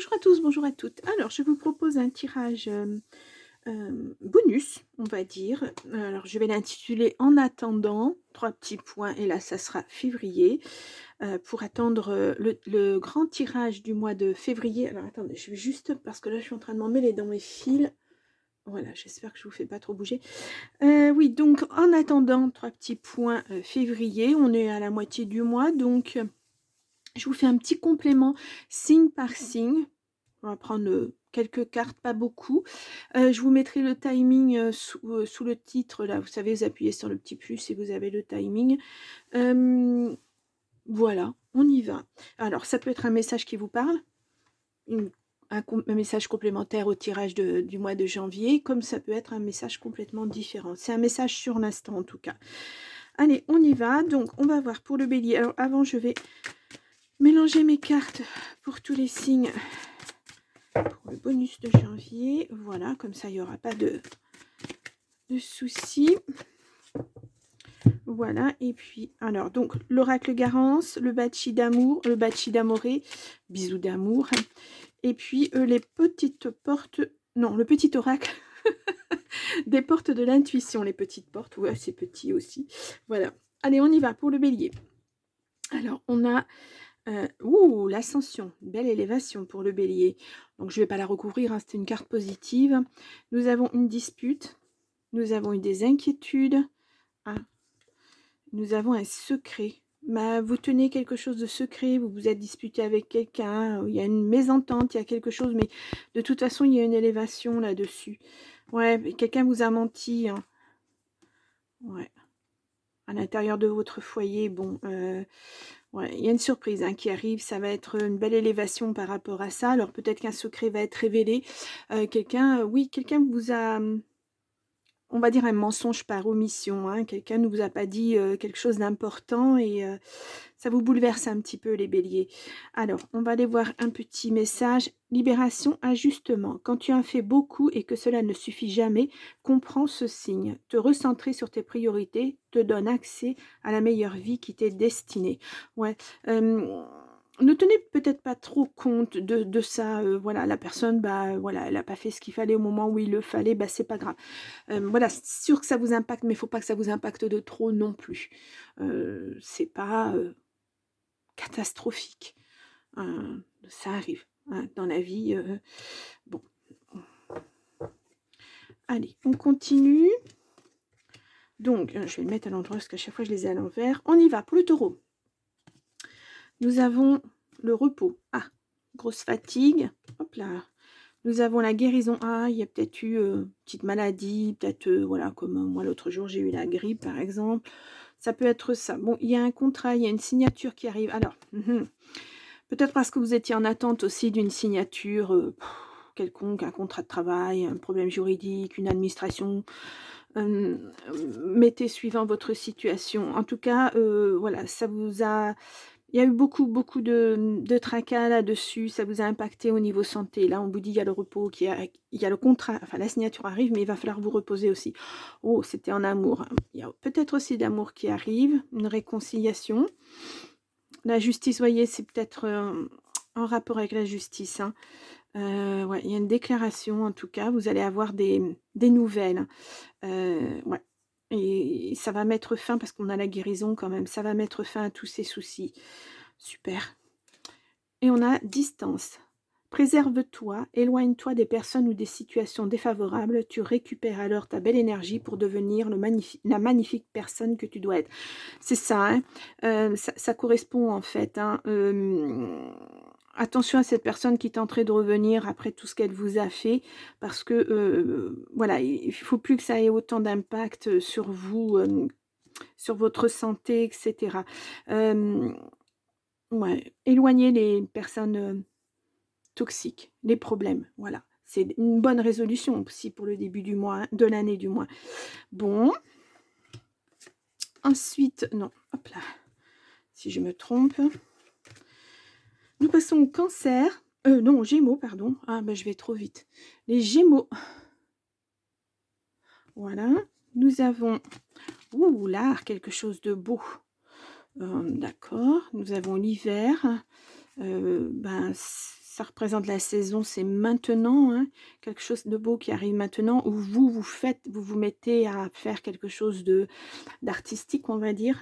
Bonjour à tous, bonjour à toutes. Alors, je vous propose un tirage bonus, on va dire. Alors, je vais l'intituler En attendant, trois petits points, et là, ça sera février, pour attendre le grand tirage du mois de février. Alors, attendez, je vais juste, parce que là, je suis en train de m'emmêler dans mes fils. Voilà, j'espère que je vous fais pas trop bouger. Oui, donc, en attendant, trois petits points février, on est à la moitié du mois, donc, je vous fais un petit complément signe par signe. On va prendre quelques cartes, pas beaucoup. Je vous mettrai le timing sous le titre, là, vous savez, vous appuyez sur le petit plus et vous avez le timing. Voilà, on y va. Alors, ça peut être un message qui vous parle, un message complémentaire au tirage du mois de janvier, comme ça peut être un message complètement différent. C'est un message sur l'instant, en tout cas. Allez, on y va. Donc, on va voir pour le bélier. Alors, avant, je vais mélanger mes cartes pour tous les signes. Pour le bonus de janvier, voilà, comme ça il n'y aura pas de soucis. Voilà, et puis, alors, donc, l'oracle Garance, le bachi d'amour, le bachi d'amoré, bisous d'amour, et puis les petites portes, non, le petit oracle des portes de l'intuition, les petites portes, ouais, c'est petit aussi. Voilà, allez, on y va pour le bélier. Alors, on a l'ascension, belle élévation pour le bélier. Donc, je ne vais pas la recouvrir, hein, c'est une carte positive. Nous avons une dispute. Nous avons eu des inquiétudes. Ah, nous avons un secret. Bah, vous tenez quelque chose de secret, vous vous êtes disputé avec quelqu'un, il y a une mésentente, il y a quelque chose, mais de toute façon, il y a une élévation là-dessus. Ouais, quelqu'un vous a menti. Hein. Ouais. À l'intérieur de votre foyer, bon... ouais, il y a une surprise hein, qui arrive, ça va être une belle élévation par rapport à ça. Alors peut-être qu'un secret va être révélé. Quelqu'un vous a, on va dire un mensonge par omission. Hein. Quelqu'un ne vous a pas dit quelque chose d'important et ça vous bouleverse un petit peu les béliers. Alors, on va aller voir un petit message. Libération, ajustement. Quand tu en fais beaucoup et que cela ne suffit jamais, comprends ce signe. Te recentrer sur tes priorités te donne accès à la meilleure vie qui t'est destinée. Ouais. Ne tenez peut-être pas trop compte de ça. Voilà, la personne, bah, voilà, elle n'a pas fait ce qu'il fallait au moment où il le fallait, bah, c'est pas grave. Voilà, c'est sûr que ça vous impacte, mais il ne faut pas que ça vous impacte de trop non plus. C'est pas catastrophique. Ça arrive hein, dans la vie. Bon. Allez, on continue. Donc, je vais le mettre à l'endroit parce qu'à chaque fois, je les ai à l'envers. On y va pour le taureau. Nous avons le repos. Ah, grosse fatigue. Hop là. Nous avons la guérison. Ah, il y a peut-être eu une petite maladie. Peut-être, voilà, comme moi l'autre jour, j'ai eu la grippe, par exemple. Ça peut être ça. Bon, il y a un contrat, il y a une signature qui arrive. Alors, peut-être parce que vous étiez en attente aussi d'une signature quelconque, un contrat de travail, un problème juridique, une administration. Mettez suivant votre situation. En tout cas, voilà, ça vous a... Il y a eu beaucoup de tracas là-dessus, ça vous a impacté au niveau santé. Là, on vous dit, il y a le repos, il y a le contrat, enfin la signature arrive, mais il va falloir vous reposer aussi. Oh, c'était en amour. Il y a peut-être aussi d'amour qui arrive, une réconciliation. La justice, voyez, c'est peut-être en rapport avec la justice. Hein. Ouais, il y a une déclaration, en tout cas, vous allez avoir des nouvelles. Ouais. Et ça va mettre fin, parce qu'on a la guérison quand même, ça va mettre fin à tous ces soucis. Super. Et on a distance. Préserve-toi, éloigne-toi des personnes ou des situations défavorables. Tu récupères alors ta belle énergie pour devenir la magnifique personne que tu dois être. C'est ça, hein. Ça correspond en fait. Hein. Attention à cette personne qui tenterait de revenir après tout ce qu'elle vous a fait, parce que voilà, il ne faut plus que ça ait autant d'impact sur vous, sur votre santé, etc. Ouais, éloignez les personnes toxiques, les problèmes, voilà. C'est une bonne résolution aussi pour le début du mois, hein, de l'année du mois. Bon. Ensuite, non, hop là, si je me trompe. Nous passons au cancer. Non, aux gémeaux, pardon. Ah, ben je vais trop vite. Les gémeaux. Voilà. Nous avons... Ouh, l'art, quelque chose de beau. D'accord. Nous avons l'hiver. Ben, ça représente la saison, c'est maintenant, hein, quelque chose de beau qui arrive maintenant, où vous vous mettez à faire quelque chose d'artistique, on va dire.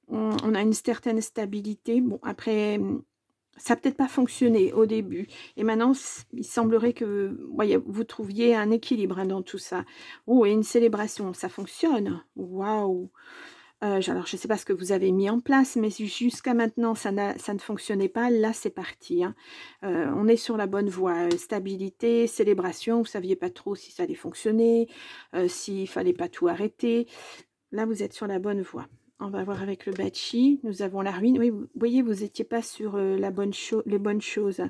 On a une certaine stabilité. Bon, après, ça n'a peut-être pas fonctionné au début. Et maintenant, il semblerait que vous trouviez un équilibre, hein, dans tout ça. Oh, et une célébration, ça fonctionne. Waouh! Alors, je ne sais pas ce que vous avez mis en place, mais jusqu'à maintenant, ça ne fonctionnait pas. Là, c'est parti, hein. On est sur la bonne voie. Stabilité, célébration, vous ne saviez pas trop si ça allait fonctionner, s'il ne fallait pas tout arrêter. Là, vous êtes sur la bonne voie. On va voir avec le Bachi. Nous avons la ruine. Oui, vous voyez, vous n'étiez pas sur les bonnes choses.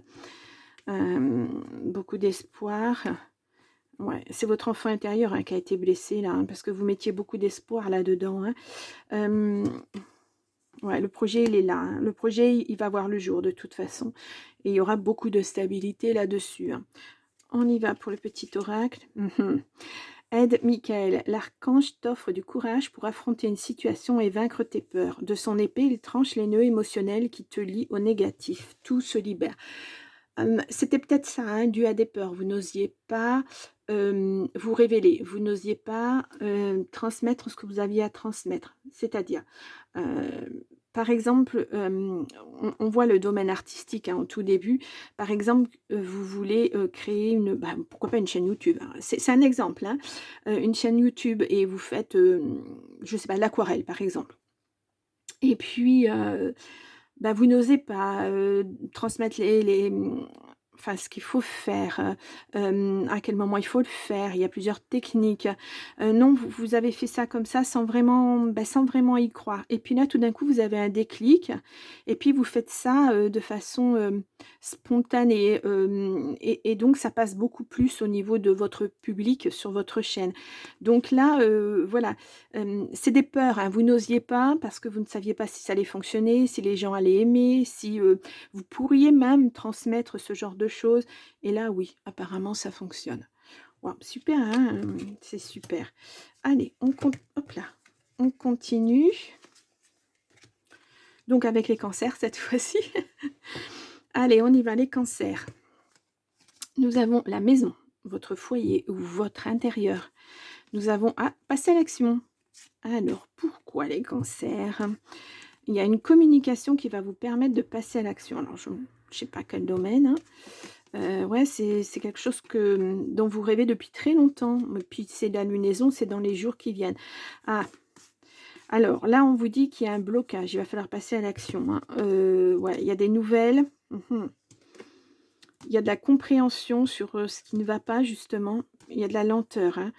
Beaucoup d'espoir. Ouais, c'est votre enfant intérieur, hein, qui a été blessé là, hein, parce que vous mettiez beaucoup d'espoir là-dedans, hein. Ouais, le projet, il est là, hein. Le projet, il va voir le jour de toute façon. Et il y aura beaucoup de stabilité là-dessus, hein. On y va pour le petit oracle. Aide Michael, l'archange t'offre du courage pour affronter une situation et vaincre tes peurs. De son épée, il tranche les nœuds émotionnels qui te lient au négatif. Tout se libère. C'était peut-être ça, hein, dû à des peurs. Vous n'osiez pas vous révéler. Vous n'osiez pas transmettre ce que vous aviez à transmettre. C'est-à-dire, par exemple, on voit le domaine artistique, hein, au tout début. Par exemple, vous voulez créer pourquoi pas une chaîne YouTube, hein. C'est un exemple, hein. Une chaîne YouTube et vous faites, je ne sais pas, l'aquarelle par exemple. Et puis, vous n'osez pas transmettre enfin, ce qu'il faut faire, à quel moment il faut le faire. Il y a plusieurs techniques. Non, vous avez fait ça comme ça sans vraiment y croire. Et puis là, tout d'un coup, vous avez un déclic. Et puis, vous faites ça de façon spontanée. Et donc, ça passe beaucoup plus au niveau de votre public sur votre chaîne. Donc là, voilà. C'est des peurs, hein. Vous n'osiez pas parce que vous ne saviez pas si ça allait fonctionner, si les gens allaient aimer, si vous pourriez même transmettre ce genre de choses. Et là, oui, apparemment, ça fonctionne. Wow, super, hein, c'est super. Allez, hop là, on continue. Donc, avec les cancers, cette fois-ci. Allez, on y va, les cancers. Nous avons la maison, votre foyer ou votre intérieur. Nous avons à passer à l'action. Alors, pourquoi les cancers? Il y a une communication qui va vous permettre de passer à l'action. Alors, je ne sais pas quel domaine, hein. Ouais, c'est quelque chose dont vous rêvez depuis très longtemps. Et puis, c'est la lunaison, c'est dans les jours qui viennent. Ah, alors là, on vous dit qu'il y a un blocage. Il va falloir passer à l'action, hein. Ouais, il y a des nouvelles. Il y a de la compréhension sur ce qui ne va pas, justement. Il y a de la lenteur, hein.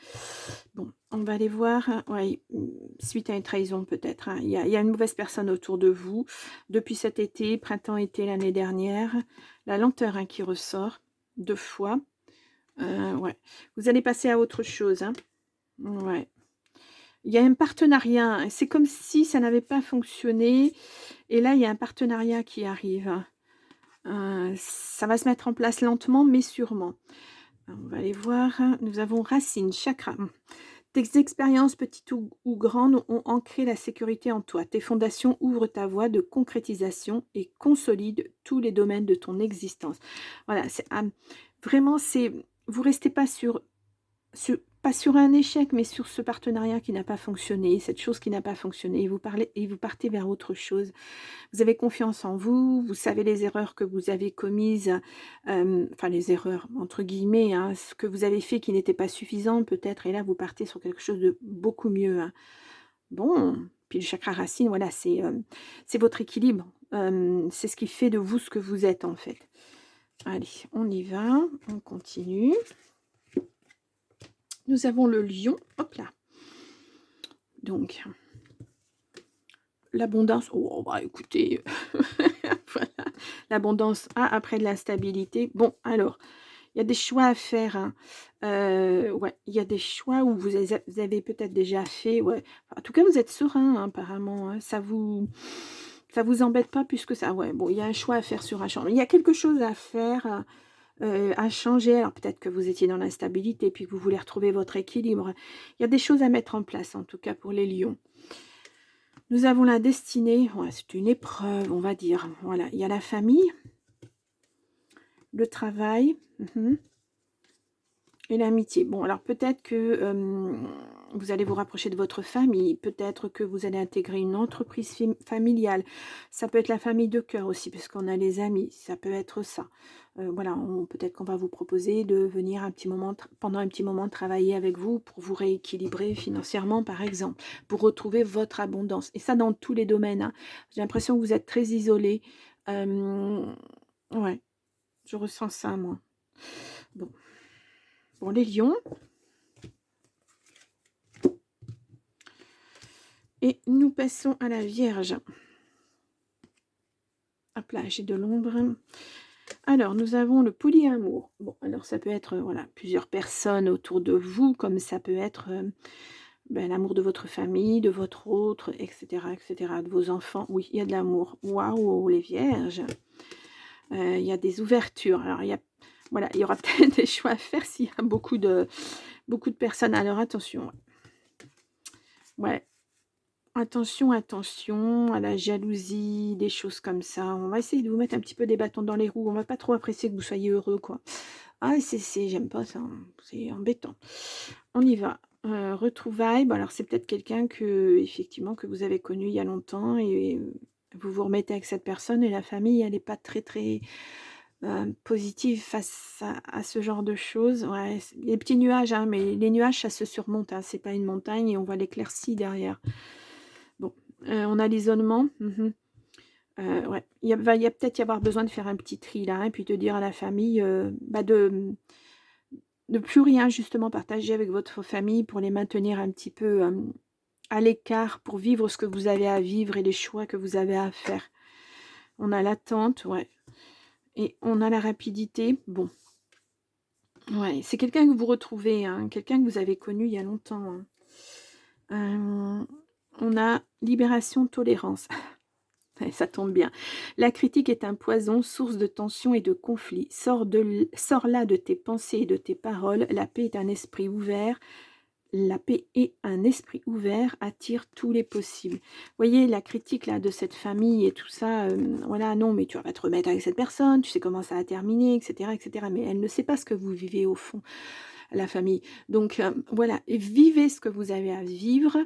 Bon, on va aller voir. Ouais, suite à une trahison, peut-être, hein. Il y a une mauvaise personne autour de vous. Depuis cet été, printemps-été l'année dernière. La lenteur, hein, qui ressort 2 fois. Ouais. Vous allez passer à autre chose, hein. Ouais. Il y a un partenariat. Hein. C'est comme si ça n'avait pas fonctionné. Et là, il y a un partenariat qui arrive. Ça va se mettre en place lentement, mais sûrement. On va aller voir. Nous avons racine, chakra. Tes expériences, petites ou grandes, ont ancré la sécurité en toi. Tes fondations ouvrent ta voie de concrétisation et consolident tous les domaines de ton existence. Voilà, vraiment, vous restez pas pas sur un échec, mais sur ce partenariat qui n'a pas fonctionné, cette chose qui n'a pas fonctionné, et vous partez vers autre chose. Vous avez confiance en vous, vous savez les erreurs que vous avez commises, enfin les erreurs entre guillemets, hein, ce que vous avez fait qui n'était pas suffisant peut-être, et là vous partez sur quelque chose de beaucoup mieux, hein. Bon, puis le chakra racine, voilà, c'est votre équilibre, c'est ce qui fait de vous ce que vous êtes en fait. Allez, on y va, on continue. Nous avons le lion, hop là. Donc, l'abondance, oh bah écoutez, voilà, l'abondance après de l'instabilité. Bon, alors, il y a des choix à faire, hein. Ouais, il y a des choix où vous avez peut-être déjà fait, ouais. En tout cas, vous êtes serein, hein, apparemment, hein. Ça vous embête pas plus que ça. Ouais, bon, il y a un choix à faire sur un champ. Il y a quelque chose à faire, à changer. Alors peut-être que vous étiez dans l'instabilité, puis que vous voulez retrouver votre équilibre. Il y a des choses à mettre en place, en tout cas pour les lions. Nous avons la destinée. Ouais, c'est une épreuve, on va dire. Voilà, il y a la famille. le travail. Et l'amitié. Bon, alors peut-être que vous allez vous rapprocher de votre famille, peut-être que vous allez intégrer une entreprise familiale. Ça peut être la famille de cœur aussi, parce qu'on a les amis, ça peut être ça. Voilà, peut-être qu'on va vous proposer de venir un petit moment, pendant un petit moment travailler avec vous pour vous rééquilibrer financièrement, par exemple, pour retrouver votre abondance. Et ça dans tous les domaines. Hein. J'ai l'impression que vous êtes très isolé. Ouais, je ressens ça, moi. Bon. Bon, les lions. Et nous passons à la Vierge. Hop là, j'ai de l'ombre. Alors, nous avons le polyamour. Bon, alors ça peut être voilà, plusieurs personnes autour de vous, comme ça peut être l'amour de votre famille, de votre autre, etc., etc., de vos enfants. Oui, il y a de l'amour. Waouh, les Vierges. Il y a des ouvertures. Alors, voilà, il y aura peut-être des choix à faire s'il y a beaucoup de personnes. Alors, attention. Ouais. Attention, attention à la jalousie, des choses comme ça. On va essayer de vous mettre un petit peu des bâtons dans les roues. On va pas trop apprécier que vous soyez heureux, quoi. Ah, j'aime pas ça. C'est embêtant. On y va. Retrouvailles. Bon, alors, c'est peut-être quelqu'un effectivement, que vous avez connu il y a longtemps et vous vous remettez avec cette personne et la famille, elle n'est pas très, très positive face à ce genre de choses. Ouais, les petits nuages, hein, mais les nuages, ça se surmonte. Hein, c'est pas une montagne et on voit l'éclaircie derrière. Bon, on a l'isolement. Ouais. Il va peut-être y avoir besoin de faire un petit tri là, et puis de dire à la famille de ne plus rien justement partager avec votre famille pour les maintenir un petit peu à l'écart, pour vivre ce que vous avez à vivre et les choix que vous avez à faire. On a l'attente, ouais. Et on a la rapidité. Bon. Ouais, c'est quelqu'un que vous retrouvez, hein, quelqu'un que vous avez connu il y a longtemps. Hein. On a libération, tolérance. Ça tombe bien. La critique est un poison, source de tension et de conflit. Sors là de tes pensées et de tes paroles. La paix est un esprit ouvert. La paix et un esprit ouvert attire tous les possibles. Vous voyez, la critique là de cette famille et tout ça, voilà, non, mais tu vas pas te remettre avec cette personne, tu sais comment ça a terminé, etc., etc. Mais elle ne sait pas ce que vous vivez au fond, la famille. Donc, voilà, vivez ce que vous avez à vivre.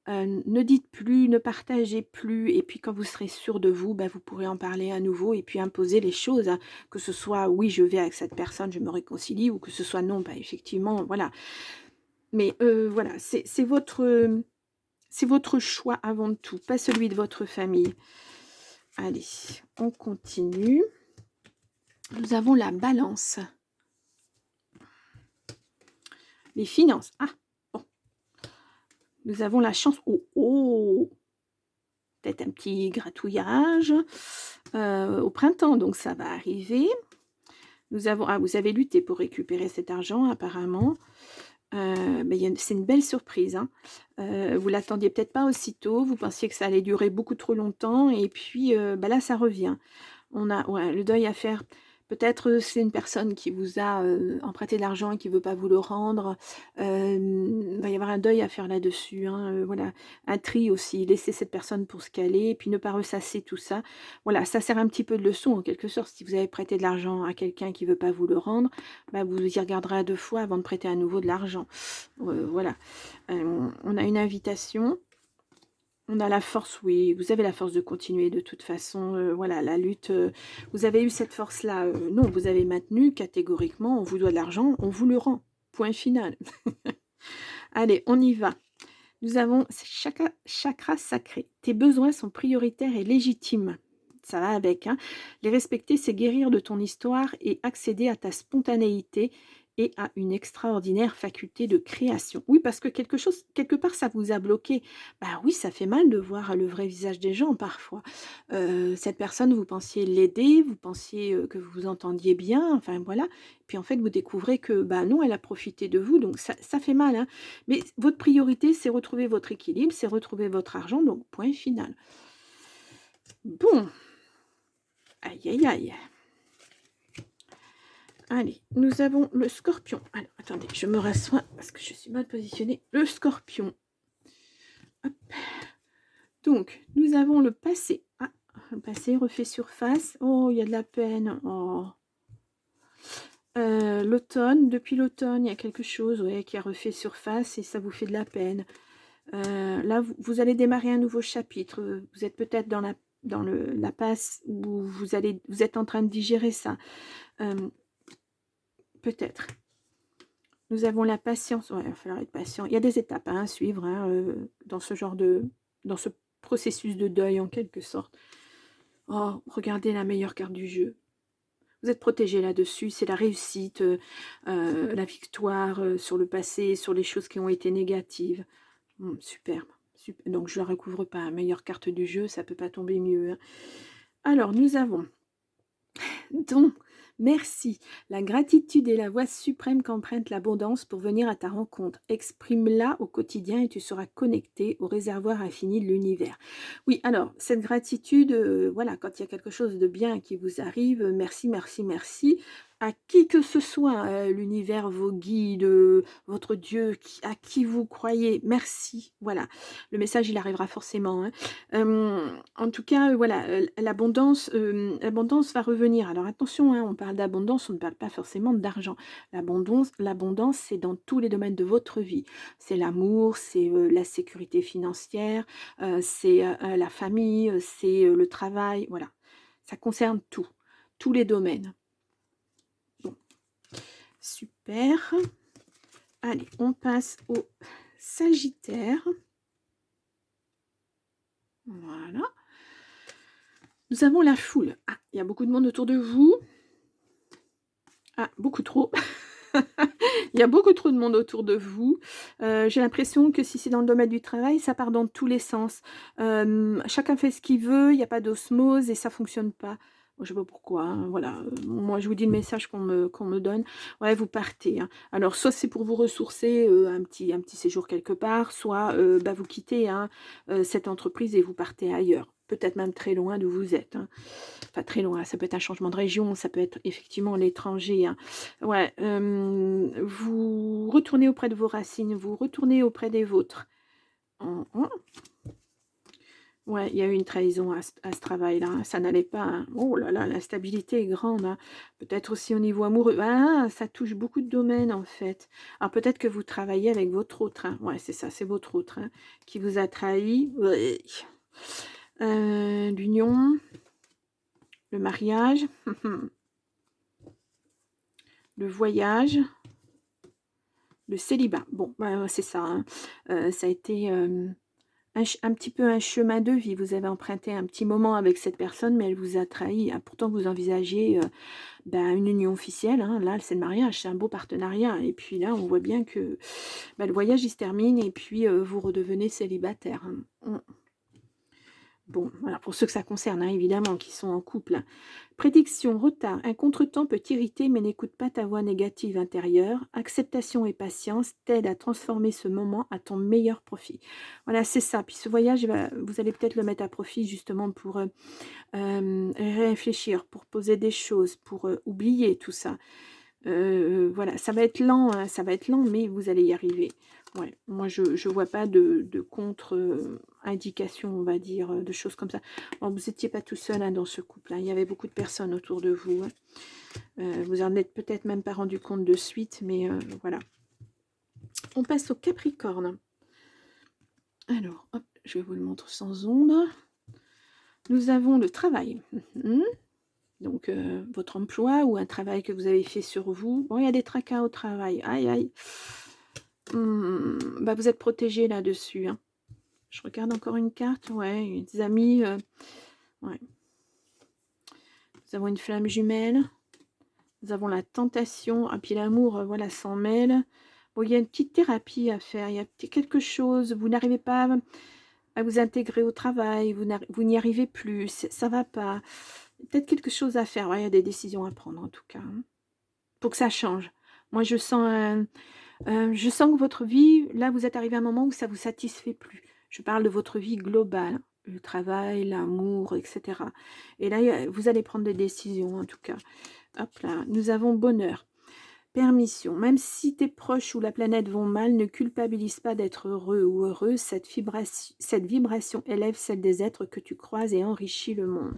Ne dites plus, ne partagez plus, et puis quand vous serez sûr de vous, vous pourrez en parler à nouveau et puis imposer les choses, hein, que ce soit oui, je vais avec cette personne, je me réconcilie, ou que ce soit non, effectivement, voilà. Mais voilà, c'est votre choix avant de tout, pas celui de votre famille. Allez, on continue. Nous avons la balance. Les finances. Ah, bon. Nous avons la chance. Oh, peut-être un petit gratouillage au printemps, donc ça va arriver. Nous avons, vous avez lutté pour récupérer cet argent apparemment. C'est une belle surprise. Hein. Vous l'attendiez peut-être pas aussitôt, vous pensiez que ça allait durer beaucoup trop longtemps, et puis là ça revient. On a le deuil à faire. Peut-être c'est une personne qui vous a emprunté de l'argent et qui ne veut pas vous le rendre. Il va y avoir un deuil à faire là-dessus. Hein, voilà. Un tri aussi. Laisser cette personne pour ce qu'elle est et puis ne pas ressasser tout ça. Voilà, ça sert un petit peu de leçon en quelque sorte. Si vous avez prêté de l'argent à quelqu'un qui ne veut pas vous le rendre, vous y regarderez à 2 fois avant de prêter à nouveau de l'argent. Voilà. On a une invitation. On a la force, oui, vous avez la force de continuer de toute façon, voilà, la lutte, vous avez eu cette force-là, non, vous avez maintenu catégoriquement, on vous doit de l'argent, on vous le rend, point final. Allez, on y va. Nous avons chakra sacré. Tes besoins sont prioritaires et légitimes. Ça va avec, hein. Les respecter, c'est guérir de ton histoire et accéder à ta spontanéité et à une extraordinaire faculté de création. Oui, parce que quelque part, ça vous a bloqué. Oui, ça fait mal de voir le vrai visage des gens parfois. Cette personne, vous pensiez l'aider, vous pensiez que vous vous entendiez bien, enfin voilà. Puis en fait, vous découvrez que non, elle a profité de vous, donc ça fait mal. Hein. Mais votre priorité, c'est retrouver votre équilibre, c'est retrouver votre argent, donc point final. Bon. Aïe, aïe, aïe. Allez, nous avons le scorpion. Alors, attendez, je me rassois parce que je suis mal positionnée. Le scorpion. Hop. Donc, nous avons le passé. Ah, le passé refait surface. Oh, il y a de la peine. Oh. L'automne, depuis l'automne, il y a quelque chose, ouais, qui a refait surface et ça vous fait de la peine. Là, vous allez démarrer un nouveau chapitre. Vous êtes peut-être dans la passe où vous êtes en train de digérer ça. Peut-être. Nous avons la patience. Ouais, il va falloir être patient. Il y a des étapes hein, à suivre hein, dans dans ce processus de deuil en quelque sorte. Oh, regardez la meilleure carte du jeu. Vous êtes protégé là-dessus, c'est la réussite, la victoire sur le passé, sur les choses qui ont été négatives. Superbe. Donc je ne la recouvre pas, meilleure carte du jeu, ça ne peut pas tomber mieux. Hein. Alors nous avons donc merci. La gratitude est la voie suprême qu'emprunte l'abondance pour venir à ta rencontre. Exprime-la au quotidien et tu seras connecté au réservoir infini de l'univers. Oui, alors, cette gratitude, voilà, quand il y a quelque chose de bien qui vous arrive, merci, merci, merci. À qui que ce soit, l'univers, vos guides, votre Dieu, à qui vous croyez, merci. Voilà, le message, il arrivera forcément. Hein. En tout cas, voilà, l'abondance va revenir. Alors attention, hein, on parle d'abondance, on ne parle pas forcément d'argent. L'abondance, c'est dans tous les domaines de votre vie. C'est l'amour, c'est la sécurité financière, c'est la famille, c'est le travail, voilà. Ça concerne tout, tous les domaines. Bon, super. Allez, on passe au Sagittaire. Voilà. Nous avons la foule. Ah, il y a beaucoup de monde autour de vous. Ah, beaucoup trop. Il y a beaucoup trop de monde autour de vous. J'ai l'impression que si c'est dans le domaine du travail, ça part dans tous les sens. Chacun fait ce qu'il veut, il n'y a pas d'osmose et ça ne fonctionne pas. Je ne sais pas pourquoi, hein, voilà. Moi, je vous dis le message qu'on me donne. Ouais, vous partez. Hein. Alors, soit c'est pour vous ressourcer, un petit séjour quelque part, soit vous quittez hein, cette entreprise et vous partez ailleurs. Peut-être même très loin d'où vous êtes. Hein. Enfin, très loin, ça peut être un changement de région, ça peut être effectivement l'étranger. Hein. Ouais, vous retournez auprès de vos racines, vous retournez auprès des vôtres. Ouais, il y a eu une trahison à ce travail-là, hein. Ça n'allait pas. Hein. Oh là là, la stabilité est grande. Hein. Peut-être aussi au niveau amoureux. Ah, ça touche beaucoup de domaines en fait. Alors peut-être que vous travaillez avec votre autre. Hein. Ouais, c'est ça, c'est votre autre hein, qui vous a trahi. Ouais. L'union, le mariage, le voyage, le célibat. Bon, bah, c'est ça. Hein. Ça a été un petit peu un chemin de vie. Vous avez emprunté un petit moment avec cette personne, mais elle vous a trahi. Ah, pourtant, vous envisagez une union officielle. Hein. Là, c'est le mariage, c'est un beau partenariat. Et puis là, on voit bien que le voyage, il se termine et puis vous redevenez célibataire. Hein. Bon, voilà, pour ceux que ça concerne, hein, évidemment, qui sont en couple. Prédiction, retard. Un contretemps peut t'irriter, mais n'écoute pas ta voix négative intérieure. Acceptation et patience t'aident à transformer ce moment à ton meilleur profit. Voilà, c'est ça. Puis ce voyage, vous allez peut-être le mettre à profit justement pour réfléchir, pour poser des choses, pour oublier tout ça. Voilà, ça va être lent, hein, ça va être lent, mais vous allez y arriver. Ouais, moi, je ne vois pas de contre-indication, on va dire, de choses comme ça. Bon, vous n'étiez pas tout seul hein, dans ce couple. Hein, il y avait beaucoup de personnes autour de vous. Hein. Vous en êtes peut-être même pas rendu compte de suite, mais voilà. On passe au Capricorne. Alors, hop, je vais vous le montrer sans ombre. Nous avons le travail. Donc, votre emploi ou un travail que vous avez fait sur vous. Bon, il y a des tracas au travail. Aïe, aïe. Vous êtes protégé là-dessus. Hein. Je regarde encore une carte. Ouais, des amis. Ouais. Nous avons une flamme jumelle. Nous avons la tentation. Et puis l'amour, voilà, s'en mêle. Bon, il y a une petite thérapie à faire. Il y a quelque chose. Vous n'arrivez pas à vous intégrer au travail. Vous n'y arrivez plus. Ça va pas. Peut-être quelque chose à faire. Ouais, il y a des décisions à prendre en tout cas. Hein, pour que ça change. Moi, je sens que votre vie, là, vous êtes arrivé à un moment où ça ne vous satisfait plus. Je parle de votre vie globale, le travail, l'amour, etc. Et là, vous allez prendre des décisions, en tout cas. Hop là, nous avons bonheur. Permission. Même si tes proches ou la planète vont mal, ne culpabilise pas d'être heureux ou heureuse. Cette vibration élève celle des êtres que tu croises et enrichit le monde.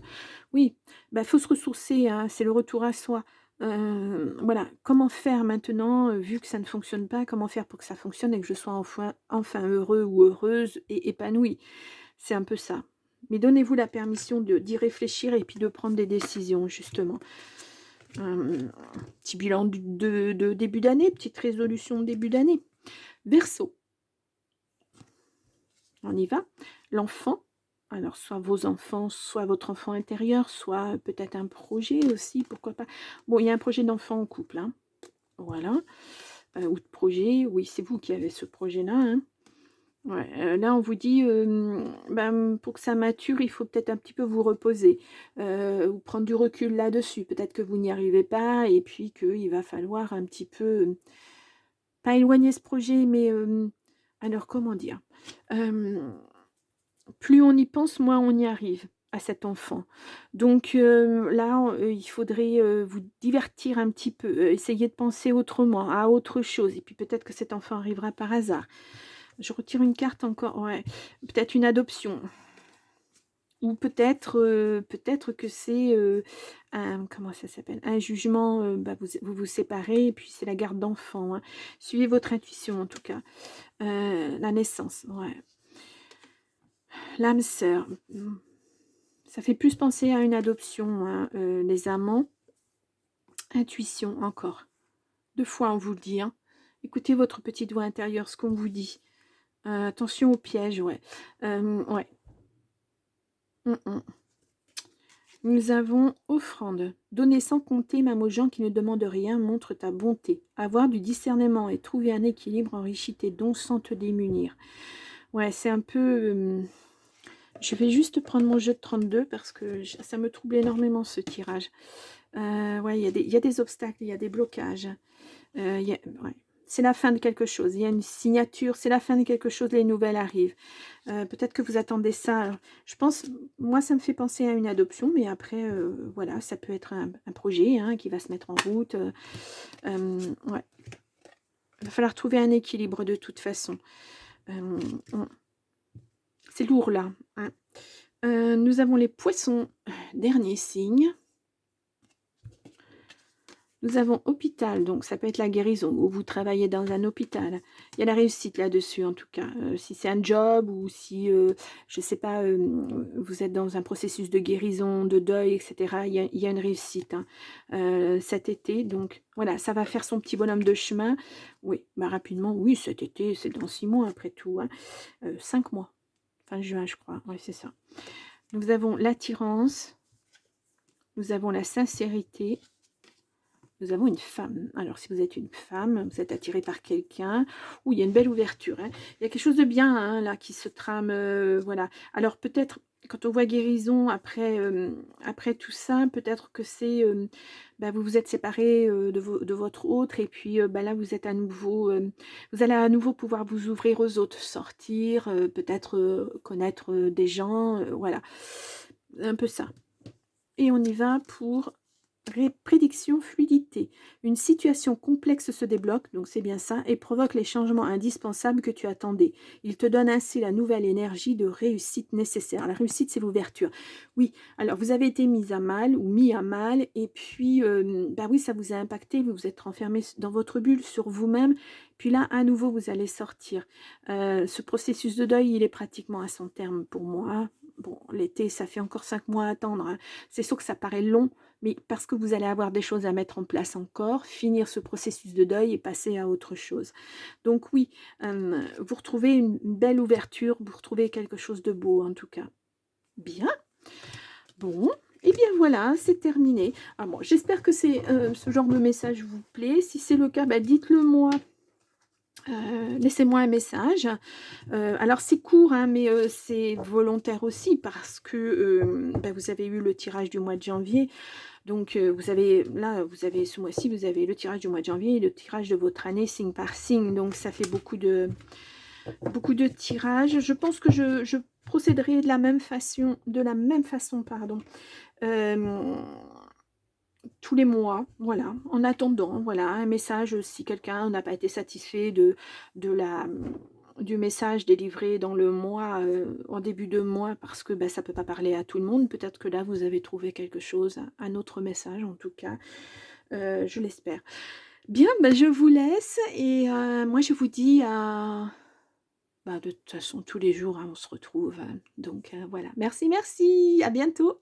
Oui, faut se ressourcer, hein, c'est le retour à soi. Voilà, comment faire maintenant, vu que ça ne fonctionne pas, comment faire pour que ça fonctionne et que je sois enfin heureux ou heureuse et épanouie? C'est un peu ça. Mais donnez-vous la permission d'y réfléchir et puis de prendre des décisions, justement. Petit bilan de début d'année, petite résolution de début d'année. Verseau, on y va. L'enfant, alors soit vos enfants, soit votre enfant intérieur, soit peut-être un projet aussi, pourquoi pas. Bon, il y a un projet d'enfant en couple, hein. Voilà. Ou de projet, oui, c'est vous qui avez ce projet-là, hein. Ouais, là, on vous dit, ben, pour que ça mature, il faut peut-être un petit peu vous reposer, ou prendre du recul là-dessus. Peut-être que vous n'y arrivez pas et puis qu'il va falloir un petit peu, pas éloigner ce projet, mais, alors comment dire? Hem, Plus on y pense, moins on y arrive à cet enfant. Donc, là, il faudrait, vous divertir un petit peu, essayer de penser autrement, à autre chose et puis peut-être que cet enfant arrivera par hasard. Je retire une carte encore, ouais. Peut-être une adoption ou peut-être que c'est, un comment ça s'appelle? Un jugement, bah, vous séparez et puis c'est la garde d'enfant, hein. Suivez votre intuition en tout cas. La naissance, ouais. L'âme sœur, ça fait plus penser à une adoption, hein, les amants. Intuition encore. 2 fois on vous le dit, hein. Écoutez votre petite voix intérieure, ce qu'on vous dit. Attention aux pièges, ouais. Ouais. Mmh mh. Nous avons offrande. Donner sans compter, même aux gens qui ne demandent rien, montre ta bonté. Avoir du discernement et trouver un équilibre enrichit tes dons sans te démunir. Ouais, c'est un peu... je vais juste prendre mon jeu de 32 parce que ça me trouble énormément ce tirage. Ouais, il y a des obstacles, il y a des blocages. Ouais. C'est la fin de quelque chose. Il y a une signature, c'est la fin de quelque chose, les nouvelles arrivent. Peut-être que vous attendez ça. Alors, je pense, moi, ça me fait penser à une adoption, mais après, voilà, ça peut être un projet, hein, qui va se mettre en route. Ouais. Il va falloir trouver un équilibre de toute façon. Euh, c'est lourd là, hein. Nous avons les poissons, dernier signe. Nous avons hôpital, donc ça peut être la guérison, ou vous travaillez dans un hôpital. Il y a la réussite là-dessus, en tout cas. Si c'est un job, ou si, je ne sais pas, vous êtes dans un processus de guérison, de deuil, etc., il y a une réussite, hein, cet été. Donc, voilà, ça va faire son petit bonhomme de chemin. Oui, bah, rapidement, oui, cet été, c'est dans 6 mois, après tout, hein. 5 mois, fin juin, je crois. Oui, c'est ça. Nous avons l'attirance, nous avons la sincérité, nous avons une femme. Alors, si vous êtes une femme, vous êtes attiré par quelqu'un, ou il y a une belle ouverture, hein. Il y a quelque chose de bien, hein, là qui se trame, voilà. Alors peut-être, quand on voit guérison après, après tout ça, peut-être que c'est, bah, vous vous êtes séparés, de votre autre et puis, bah, là vous êtes à nouveau, vous allez à nouveau pouvoir vous ouvrir aux autres, sortir, peut-être, connaître, des gens, voilà. Un peu ça. Et on y va pour prédiction fluidité. Une situation complexe se débloque, donc c'est bien ça, et provoque les changements indispensables que tu attendais. Il te donne ainsi la nouvelle énergie de réussite nécessaire. La réussite, c'est l'ouverture. Oui, alors vous avez été mise à mal ou mis à mal, et puis, bah oui, ça vous a impacté, vous vous êtes renfermé dans votre bulle, sur vous-même, puis là, à nouveau, vous allez sortir. Ce processus de deuil, il est pratiquement à son terme pour moi. Bon, l'été, ça fait encore 5 mois à attendre, hein. C'est sûr que ça paraît long, mais parce que vous allez avoir des choses à mettre en place encore, finir ce processus de deuil et passer à autre chose. Donc oui, vous retrouvez une belle ouverture, vous retrouvez quelque chose de beau en tout cas. Bien, bon, et bien voilà, c'est terminé. Ah bon, j'espère que ce genre de message vous plaît. Si c'est le cas, bah, dites-le moi. Laissez-moi un message. Alors c'est court, hein, mais c'est volontaire aussi parce que bah, vous avez eu le tirage du mois de janvier. Donc, vous avez ce mois-ci, vous avez le tirage du mois de janvier et le tirage de votre année signe par signe. Donc, ça fait beaucoup de tirages. Je pense que je procéderai de la même façon, pardon, euh, tous les mois, voilà, en attendant, voilà, un message si quelqu'un n'a pas été satisfait de la du message délivré dans le mois, en début de mois, parce que bah, ça ne peut pas parler à tout le monde. Peut-être que là, vous avez trouvé quelque chose, un autre message en tout cas. je l'espère. Bien, ben, je vous laisse et moi je vous dis à bah, de toute façon tous les jours, hein, on se retrouve, donc voilà. Merci, merci, à bientôt.